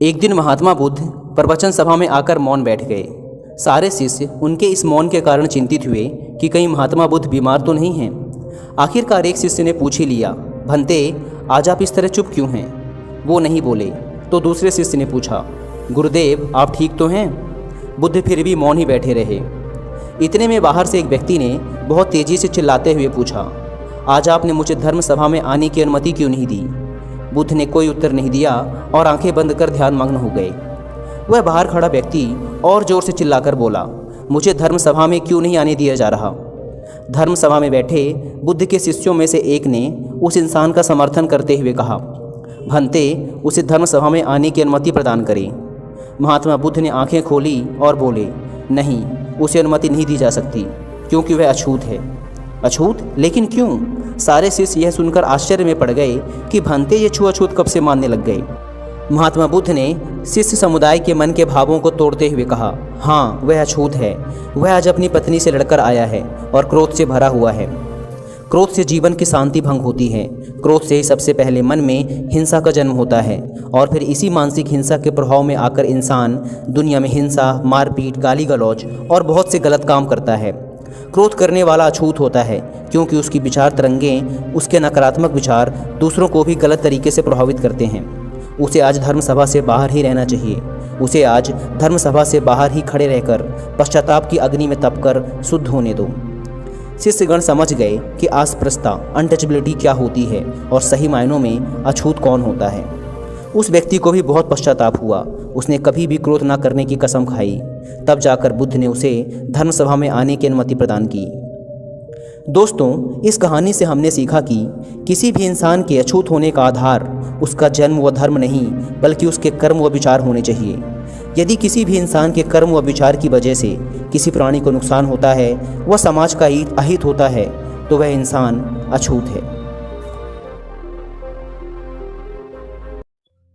एक दिन महात्मा बुद्ध प्रवचन सभा में आकर मौन बैठ गए। सारे शिष्य उनके इस मौन के कारण चिंतित हुए कि कहीं महात्मा बुद्ध बीमार तो नहीं हैं। आखिरकार एक शिष्य ने पूछ ही लिया, भंते आज आप इस तरह चुप क्यों हैं? वो नहीं बोले तो दूसरे शिष्य ने पूछा, गुरुदेव आप ठीक तो हैं? बुद्ध फिर भी मौन ही बैठे रहे। इतने में बाहर से एक व्यक्ति ने बहुत तेजी से चिल्लाते हुए पूछा, आज आपने मुझे धर्म सभा में आने की अनुमति क्यों नहीं दी? बुद्ध ने कोई उत्तर नहीं दिया और आंखें बंद कर ध्यानमग्न हो गए। वह बाहर खड़ा व्यक्ति और जोर से चिल्लाकर बोला, मुझे धर्म सभा में क्यों नहीं आने दिया जा रहा? धर्म सभा में बैठे बुद्ध के शिष्यों में से एक ने उस इंसान का समर्थन करते हुए कहा, भंते उसे धर्म सभा में आने की अनुमति प्रदान करें। महात्मा बुद्ध ने आंखें खोली और बोले, नहीं, उसे अनुमति नहीं दी जा सकती क्योंकि वह अछूत है। अछूत? लेकिन क्यों? सारे शिष्य यह सुनकर आश्चर्य में पड़ गए कि भंते ये छुआछूत कब से मानने लग गए। महात्मा बुद्ध ने शिष्य समुदाय के मन के भावों को तोड़ते हुए कहा, हाँ वह अछूत है। वह आज अपनी पत्नी से लड़कर आया है और क्रोध से भरा हुआ है। क्रोध से जीवन की शांति भंग होती है। क्रोध से ही सबसे पहले मन में हिंसा का जन्म होता है और फिर इसी मानसिक हिंसा के प्रभाव में आकर इंसान दुनिया में हिंसा, मारपीट, गाली गलौज और बहुत से गलत काम करता है। क्रोध करने वाला अछूत होता है क्योंकि उसकी विचार तरंगें, उसके नकारात्मक विचार दूसरों को भी गलत तरीके से प्रभावित करते हैं। उसे आज धर्म सभा से बाहर ही रहना चाहिए। उसे आज धर्म सभा से बाहर ही खड़े रहकर पश्चाताप की अग्नि में तपकर शुद्ध होने दो। शिष्यगण समझ गए कि अस्पृश्यता, अनटचेबिलिटी क्या होती है और सही मायनों में अछूत कौन होता है। उस व्यक्ति को भी बहुत पश्चाताप हुआ। उसने कभी भी क्रोध न करने की कसम खाई। तब जाकर बुद्ध ने उसे धर्म सभा में आने की अनुमति प्रदान की। दोस्तों, इस कहानी से हमने सीखा कि किसी भी इंसान के अछूत होने का आधार उसका जन्म व धर्म नहीं बल्कि उसके कर्म व विचार होने चाहिए। यदि किसी भी इंसान के कर्म व विचार की वजह से किसी प्राणी को नुकसान होता है, वह समाज का अहित होता है, तो वह इंसान अछूत है।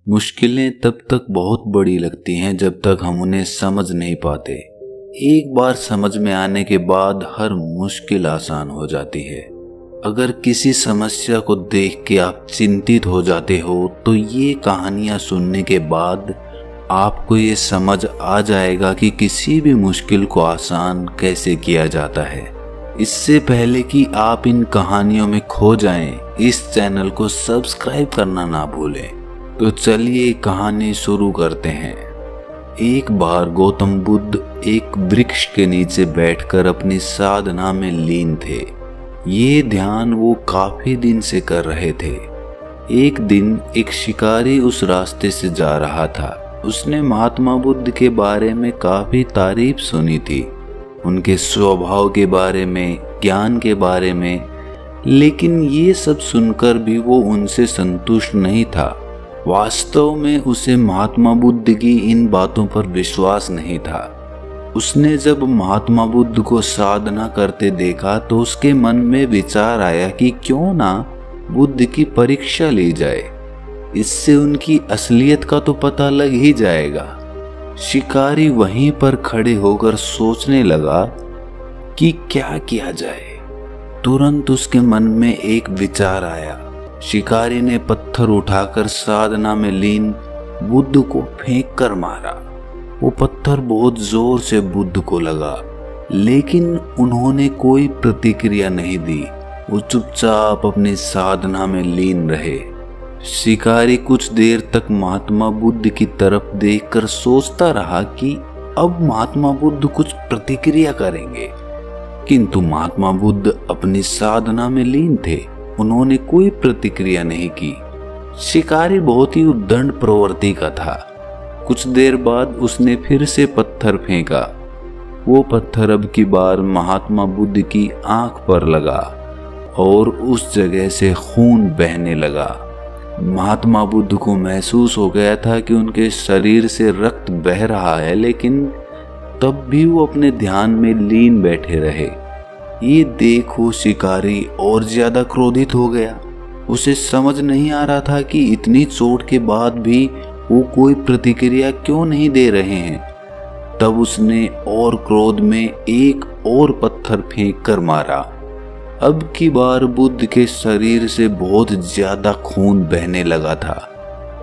मुश्किलें तब तक बहुत बड़ी लगती हैं जब तक हम उन्हें समझ नहीं पाते। एक बार समझ में आने के बाद हर मुश्किल आसान हो जाती है। अगर किसी समस्या को देख के आप चिंतित हो जाते हो तो ये कहानियाँ सुनने के बाद आपको ये समझ आ जाएगा कि किसी भी मुश्किल को आसान कैसे किया जाता है। इससे पहले कि आप इन कहानियों में खो जाएं, इस चैनल को सब्सक्राइब करना ना भूलें। तो चलिए कहानी शुरू करते हैं। एक बार गौतम बुद्ध एक वृक्ष के नीचे बैठकर अपनी साधना में लीन थे। ये ध्यान वो काफी दिन से कर रहे थे। एक दिन एक शिकारी उस रास्ते से जा रहा था। उसने महात्मा बुद्ध के बारे में काफी तारीफ सुनी थी, उनके स्वभाव के बारे में, ज्ञान के बारे में, लेकिन ये सब सुनकर भी वो उनसे संतुष्ट नहीं था। वास्तव में उसे महात्मा बुद्ध की इन बातों पर विश्वास नहीं था। उसने जब महात्मा बुद्ध को साधना करते देखा तो उसके मन में विचार आया कि क्यों ना बुद्ध की परीक्षा ली जाए, इससे उनकी असलियत का तो पता लग ही जाएगा। शिकारी वहीं पर खड़े होकर सोचने लगा कि क्या किया जाए। तुरंत उसके मन में एक विचार आया। शिकारी ने पत्थर उठाकर साधना में लीन बुद्ध को फेंक कर मारा। वो पत्थर बहुत जोर से बुद्ध को लगा, लेकिन उन्होंने कोई प्रतिक्रिया नहीं दी। वो चुपचाप अपनी साधना में लीन रहे। शिकारी कुछ देर तक महात्मा बुद्ध की तरफ देखकर सोचता रहा कि अब महात्मा बुद्ध कुछ प्रतिक्रिया करेंगे, किंतु महात्मा बुद्ध अपनी साधना में लीन थे। उन्होंने कोई प्रतिक्रिया नहीं की। शिकारी बहुत ही उद्दंड प्रवृत्ति का था। कुछ देर बाद उसने फिर से पत्थर फेंका। वो पत्थर अब की बार महात्मा बुद्ध की आंख पर लगा और उस जगह से खून बहने लगा। महात्मा बुद्ध को महसूस हो गया था कि उनके शरीर से रक्त बह रहा है, लेकिन तब भी वो अपने ध्यान में लीन बैठे रहे। ये देखो शिकारी और ज्यादा क्रोधित हो गया। उसे समझ नहीं आ रहा था कि इतनी चोट के बाद भी वो कोई प्रतिक्रिया क्यों नहीं दे रहे हैं। तब उसने और क्रोध में एक और पत्थर फेंक कर मारा। अब की बार बुद्ध के शरीर से बहुत ज्यादा खून बहने लगा था।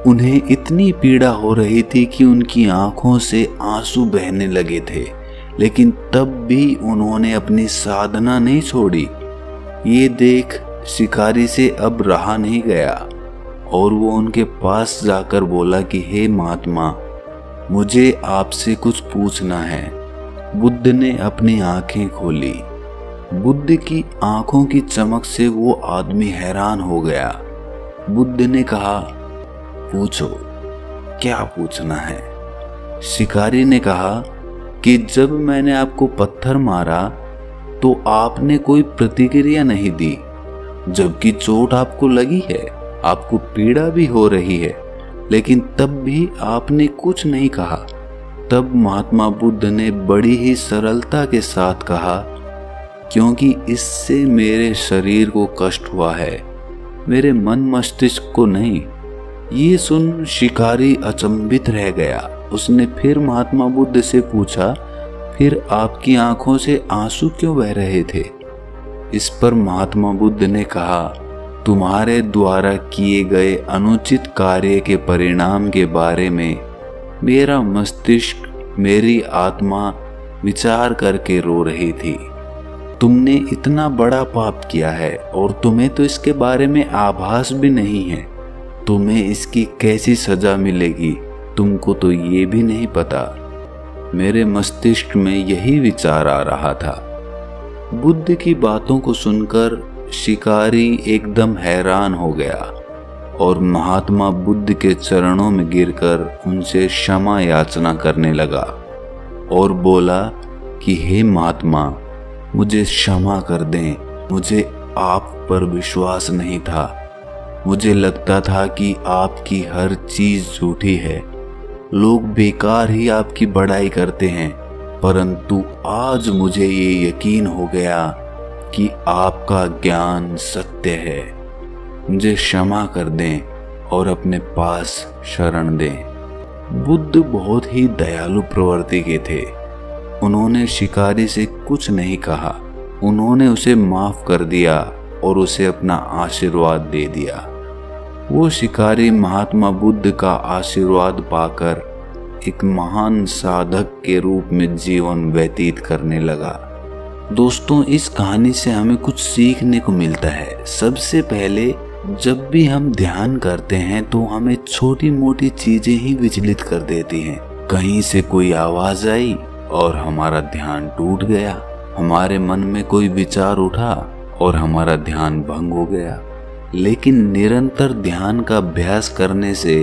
उन्हें इतनी पीड़ा हो रही थी कि उनकी आंखों से आंसू बहने लगे थे, लेकिन तब भी उन्होंने अपनी साधना नहीं छोड़ी। ये देख शिकारी से अब रहा नहीं गया और वो उनके पास जाकर बोला कि हे महात्मा, मुझे आपसे कुछ पूछना है। बुद्ध ने अपनी आंखें खोली। बुद्ध की आंखों की चमक से वो आदमी हैरान हो गया। बुद्ध ने कहा, पूछो, क्या पूछना है? शिकारी ने कहा कि जब मैंने आपको पत्थर मारा तो आपने कोई प्रतिक्रिया नहीं दी, जबकि चोट आपको लगी है, आपको पीड़ा भी हो रही है, लेकिन तब भी आपने कुछ नहीं कहा। तब महात्मा बुद्ध ने बड़ी ही सरलता के साथ कहा, क्योंकि इससे मेरे शरीर को कष्ट हुआ है, मेरे मन मस्तिष्क को नहीं। ये सुन शिकारी अचंभित रह गया। उसने फिर महात्मा बुद्ध से पूछा, फिर आपकी आंखों से आंसू क्यों बह रहे थे? इस पर महात्मा बुद्ध ने कहा, तुम्हारे द्वारा किए गए अनुचित कार्य के परिणाम के बारे में मेरा मस्तिष्क, मेरी आत्मा विचार करके रो रही थी। तुमने इतना बड़ा पाप किया है और तुम्हें तो इसके बारे में आभास भी नहीं है। तुम्हें इसकी कैसी सजा मिलेगी तुमको तो ये भी नहीं पता। मेरे मस्तिष्क में यही विचार आ रहा था। बुद्ध की बातों को सुनकर शिकारी एकदम हैरान हो गया और महात्मा बुद्ध के चरणों में गिरकर उनसे क्षमा याचना करने लगा और बोला कि हे महात्मा, मुझे क्षमा कर दें। मुझे आप पर विश्वास नहीं था। मुझे लगता था कि आपकी हर चीज झूठी है, लोग बेकार ही आपकी बड़ाई करते हैं, परंतु आज मुझे ये यकीन हो गया कि आपका ज्ञान सत्य है। मुझे क्षमा कर दें और अपने पास शरण दें। बुद्ध बहुत ही दयालु प्रवृत्ति के थे। उन्होंने शिकारी से कुछ नहीं कहा। उन्होंने उसे माफ कर दिया और उसे अपना आशीर्वाद दे दिया। वो शिकारी महात्मा बुद्ध का आशीर्वाद पाकर एक महान साधक के रूप में जीवन व्यतीत करने लगा। दोस्तों, इस कहानी से हमें कुछ सीखने को मिलता है। सबसे पहले, जब भी हम ध्यान करते हैं तो हमें छोटी मोटी चीजें ही विचलित कर देती हैं। कहीं से कोई आवाज आई और हमारा ध्यान टूट गया। हमारे मन में कोई विचार उठा और हमारा ध्यान भंग हो गया। लेकिन निरंतर ध्यान का अभ्यास करने से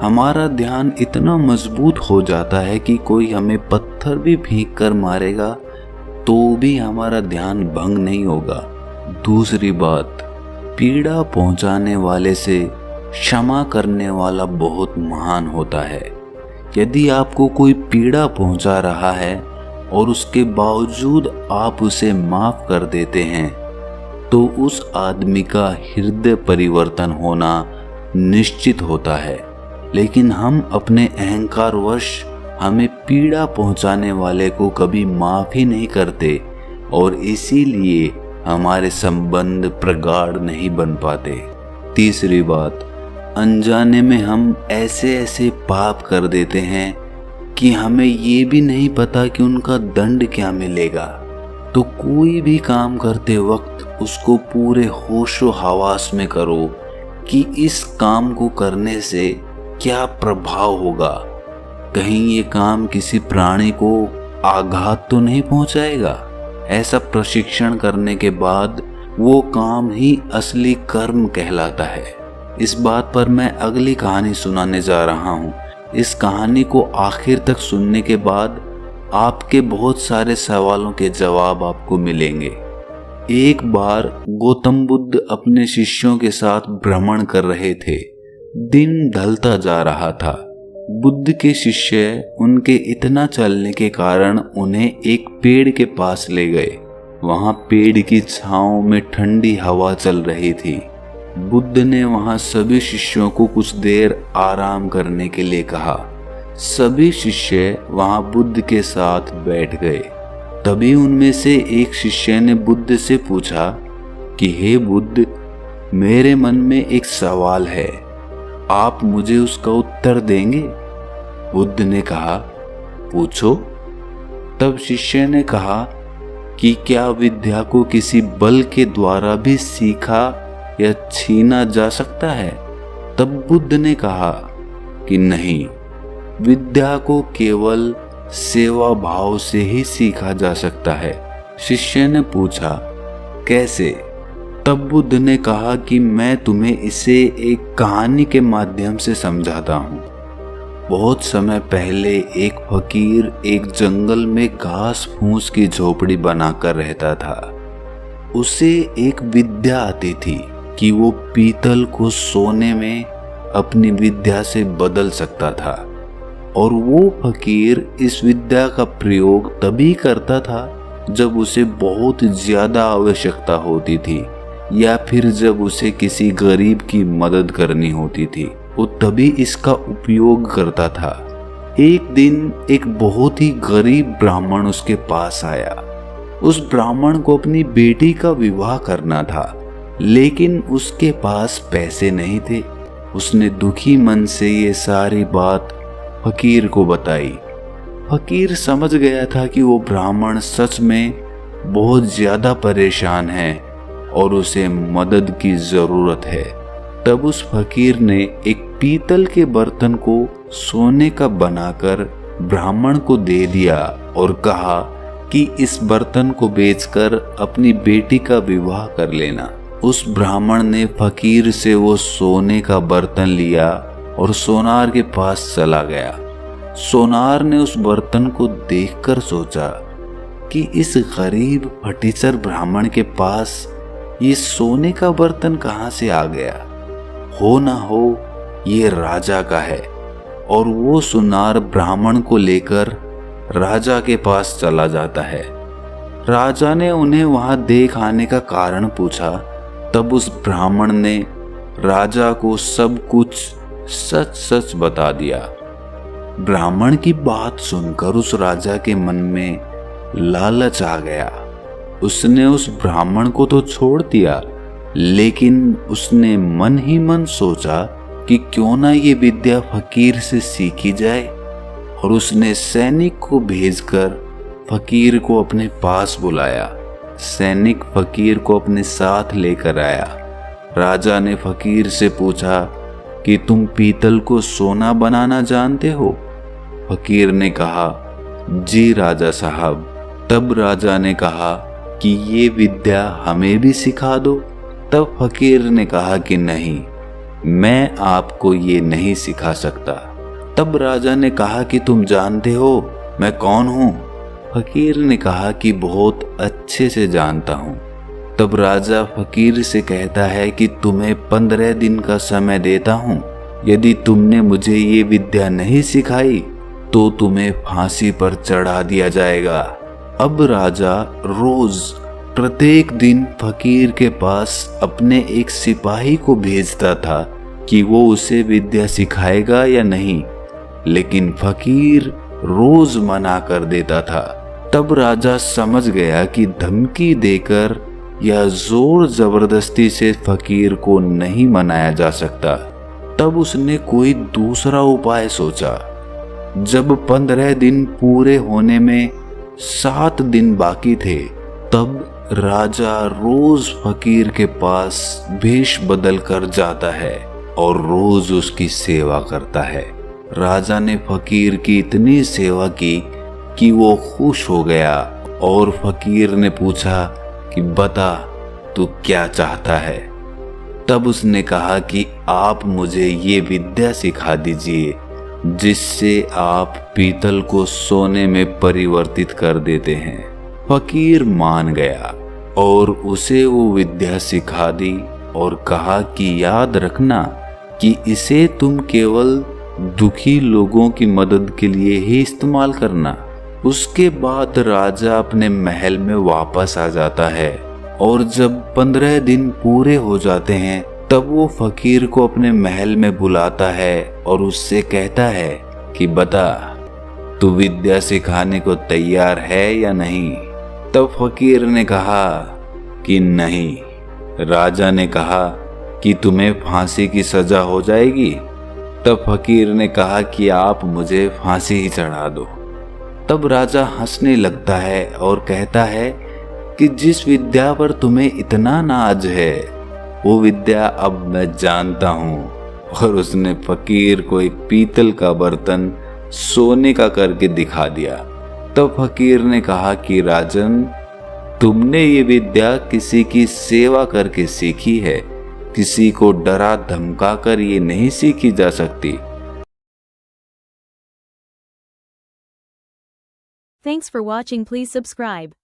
हमारा ध्यान इतना मजबूत हो जाता है कि कोई हमें पत्थर भी फेंक कर मारेगा तो भी हमारा ध्यान भंग नहीं होगा। दूसरी बात, पीड़ा पहुंचाने वाले से क्षमा करने वाला बहुत महान होता है। यदि आपको कोई पीड़ा पहुंचा रहा है और उसके बावजूद आप उसे माफ कर देते हैं तो उस आदमी का हृदय परिवर्तन होना निश्चित होता है। लेकिन हम अपने अहंकारवश हमें पीड़ा पहुंचाने वाले को कभी माफ ही नहीं करते और इसीलिए हमारे संबंध प्रगाढ़ नहीं बन पाते। तीसरी बात, अनजाने में हम ऐसे ऐसे पाप कर देते हैं कि हमें ये भी नहीं पता कि उनका दंड क्या मिलेगा। तो कोई भी काम करते वक्त उसको पूरे होशो हवास में करो कि इस काम को करने से क्या प्रभाव होगा। कहीं ये काम किसी प्राणी को आघात तो नहीं पहुंचाएगा। ऐसा प्रशिक्षण करने के बाद वो काम ही असली कर्म कहलाता है। इस बात पर मैं अगली कहानी सुनाने जा रहा हूँ। इस कहानी को आखिर तक सुनने के बाद आपके बहुत सारे सवालों के जवाब आपको मिलेंगे। एक बार गौतम बुद्ध अपने शिष्यों के साथ भ्रमण कर रहे थे। दिन ढलता जा रहा था। बुद्ध के शिष्य उनके इतना चलने के कारण उन्हें एक पेड़ के पास ले गए। वहां पेड़ की छांव में ठंडी हवा चल रही थी। बुद्ध ने वहां सभी शिष्यों को कुछ देर आराम करने के लिए कहा। सभी शिष्य वहां बुद्ध के साथ बैठ गए। तभी उनमें से एक शिष्य ने बुद्ध से पूछा कि हे बुद्ध, मेरे मन में एक सवाल है। आप मुझे उसका उत्तर देंगे? बुद्ध ने कहा, पूछो। तब शिष्य ने कहा कि क्या विद्या को किसी बल के द्वारा भी सीखा या छीना जा सकता है? तब बुद्ध ने कहा कि नहीं, विद्या को केवल सेवा भाव से ही सीखा जा सकता है। शिष्य ने पूछा, कैसे? तब बुद्ध ने कहा कि मैं तुम्हें इसे एक कहानी के माध्यम से समझाता हूँ। बहुत समय पहले एक फकीर एक जंगल में घास फूस की झोपड़ी बनाकर रहता था। उसे एक विद्या आती थी कि वो पीतल को सोने में अपनी विद्या से बदल सकता था, और वो फकीर इस विद्या का प्रयोग तभी करता था जब उसे बहुत ज्यादा आवश्यकता होती थी, या फिर जब उसे किसी गरीब की मदद करनी होती थी, वो तभी इसका उपयोग करता था। एक दिन एक बहुत ही गरीब ब्राह्मण उसके पास आया। उस ब्राह्मण को अपनी बेटी का विवाह करना था, लेकिन उसके पास पैसे नहीं थे। उसने दुखी मन से ये सारी बात फकीर को बताई। फकीर समझ गया था कि वो ब्राह्मण सच में बहुत ज्यादा परेशान है और उसे मदद की जरूरत है। तब उस फकीर ने एक पीतल के बर्तन को सोने का बनाकर ब्राह्मण को दे दिया और कहा कि इस बर्तन को बेचकर अपनी बेटी का विवाह कर लेना। उस ब्राह्मण ने फकीर से वो सोने का बर्तन लिया और सोनार के पास चला गया। सोनार ने उस बर्तन को देखकर सोचा कि इस गरीब फटीचर ब्राह्मण के पास ये सोने का बर्तन कहाँ से आ गया? हो ना हो ये राजा का है। और वो सोनार ब्राह्मण को लेकर राजा के पास चला जाता है। राजा ने उन्हें वहां देख आने का कारण पूछा। तब उस ब्राह्मण ने राजा को सब कुछ सच सच बता दिया। ब्राह्मण की बात सुनकर उस राजा के मन में लालच आ गया। उसने उस ब्राह्मण को तो छोड़ दिया, लेकिन उसने मन ही मन सोचा कि क्यों ना ये विद्या फकीर से सीखी जाए, और उसने सैनिक को भेजकर फकीर को अपने पास बुलाया। सैनिक फकीर को अपने साथ लेकर आया। राजा ने फकीर से पूछा कि तुम पीतल को सोना बनाना जानते हो? फकीर ने कहा, जी राजा साहब। तब राजा ने कहा कि ये विद्या हमें भी सिखा दो। तब फकीर ने कहा कि नहीं, मैं आपको ये नहीं सिखा सकता। तब राजा ने कहा कि तुम जानते हो मैं कौन हूँ? फकीर ने कहा कि बहुत अच्छे से जानता हूँ। तब राजा फकीर से कहता है कि तुम्हें 15 दिन का समय देता हूँ। यदि तुमने मुझे ये विद्या नहीं सिखाई तो तुम्हें फांसी पर चढ़ा दिया जाएगा। अब राजा रोज प्रत्येक दिन फकीर के पास अपने एक सिपाही को भेजता था कि वो उसे विद्या सिखाएगा या नहीं, लेकिन फकीर रोज मना कर देता था। तब राजा समझ गया कि धमकी देकर या जोर जबरदस्ती से फकीर को नहीं मनाया जा सकता। तब उसने कोई दूसरा उपाय सोचा। जब 15 दिन पूरे होने में 7 दिन बाकी थे, तब राजा रोज फकीर के पास वेश बदल कर जाता है और रोज उसकी सेवा करता है। राजा ने फकीर की इतनी सेवा की कि वो खुश हो गया, और फकीर ने पूछा कि बता तू क्या चाहता है? तब उसने कहा कि आप मुझे ये विद्या सिखा दीजिए जिससे आप पीतल को सोने में परिवर्तित कर देते हैं। फकीर मान गया और उसे वो विद्या सिखा दी और कहा कि याद रखना कि इसे तुम केवल दुखी लोगों की मदद के लिए ही इस्तेमाल करना। उसके बाद राजा अपने महल में वापस आ जाता है, और जब 15 दिन पूरे हो जाते हैं तब वो फकीर को अपने महल में बुलाता है और उससे कहता है कि बता तू विद्या सिखाने को तैयार है या नहीं? तब फकीर ने कहा कि नहीं। राजा ने कहा कि तुम्हें फांसी की सजा हो जाएगी। तब फकीर ने कहा कि आप मुझे फांसी ही चढ़ा दो। तब राजा हंसने लगता है और कहता है कि जिस विद्या पर तुम्हें इतना नाज है वो विद्या अब मैं जानता हूँ। और उसने फकीर को एक पीतल का बर्तन सोने का करके दिखा दिया। तब फकीर ने कहा कि राजन, तुमने ये विद्या किसी की सेवा करके सीखी है, किसी को डरा धमका कर ये नहीं सीखी जा सकती। Thanks for watching. Please subscribe.